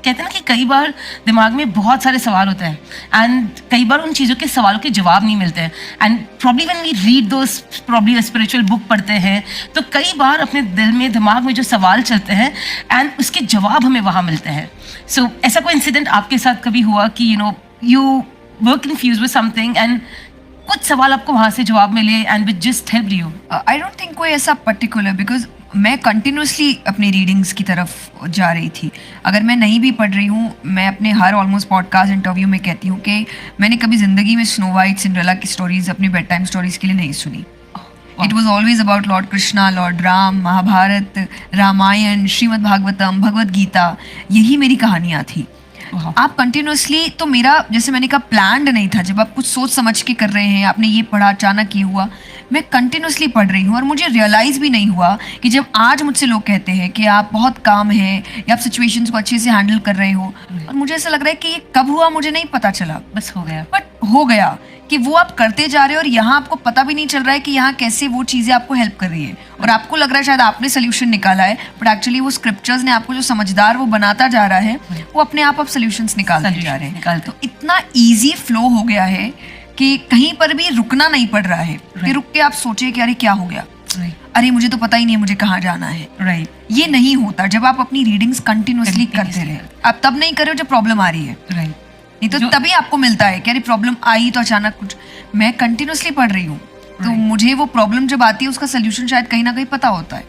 कहते हैं ना कि कई बार दिमाग में बहुत सारे सवाल होते हैं एंड कई बार उन चीज़ों के सवालों के जवाब नहीं मिलते हैं and probably when we read those probably spiritual book पढ़ते हैं तो कई बार अपने दिल में दिमाग में जो सवाल चलते हैं एंड उसके जवाब हमें वहाँ मिलते हैं. सो ऐसा कोई इंसिडेंट आपके साथ कभी हुआ कि you were confuse with something and कुछ सवाल आपको वहाँ से जवाब मिले and which just help you? I don't think कोई ऐसा पर्टिकुलर, बिकॉज मैं कंटिन्यूसली अपनी रीडिंग्स की तरफ जा रही थी. अगर मैं नहीं भी पढ़ रही हूँ, मैं अपने हर ऑलमोस्ट पॉडकास्ट इंटरव्यू में कहती हूँ कि मैंने कभी ज़िंदगी में स्नो वाइट, सिंड्रेला की स्टोरीज अपनी बेड टाइम स्टोरीज के लिए नहीं सुनी. It was always about Lord Krishna, Lord Ram, Mahabharata, Ramayana, Shrimad Bhagavatam, Bhagavad Gita, यही मेरी कहानियाँ थी. आप कंटिन्यूसली, तो मेरा जैसे मैंने कहा प्लान्ड नहीं था. जब आप कुछ सोच समझ के कर रहे हैं, आपने ये पढ़ा, अचानक ये हुआ, मैं कंटिन्यूसली पढ़ रही हूँ और मुझे रियलाइज़ भी नहीं हुआ कि जब आज मुझसे लोग कहते हैं कि आप बहुत काम है या आप सिचुएशंस को अच्छे से हैंडल कर रहे हो, और मुझे ऐसा लग रहा है कि ये कब हुआ मुझे नहीं पता चला, बस हो गया. बट हो गया कि वो आप करते जा रहे हो और यहाँ आपको पता भी नहीं चल रहा है कि यहाँ कैसे वो चीज़ें आपको हेल्प कर रही है. और आपको लग रहा है शायद आपने सोल्यूशन निकाला है, बट एक्चुअली वो स्क्रिप्चर्स ने आपको जो समझदार वो बनाता जा रहा है, वो अपने आप सोल्यूशंस निकालते जा रहे हैं. तो इतना ईजी फ्लो हो गया है कि कहीं पर भी रुकना नहीं पड़ रहा है कि रुक के आप सोचे कि अरे क्या हो गया, अरे मुझे तो पता ही नहीं मुझे कहाँ जाना है. राइट. ये नहीं होता जब आप अपनी रीडिंग्स कंटिन्यूसली करते रहे. आप तब नहीं कर रहे हो जब प्रॉब्लम आ रही है, राइट. नहीं तो तभी आपको मिलता है कि अरे प्रॉब्लम आई तो अचानक कुछ. मैं कंटिन्यूसली पढ़ रही हूँ तो मुझे वो प्रॉब्लम जब आती है उसका सोल्यूशन शायद कहीं ना कहीं पता होता है.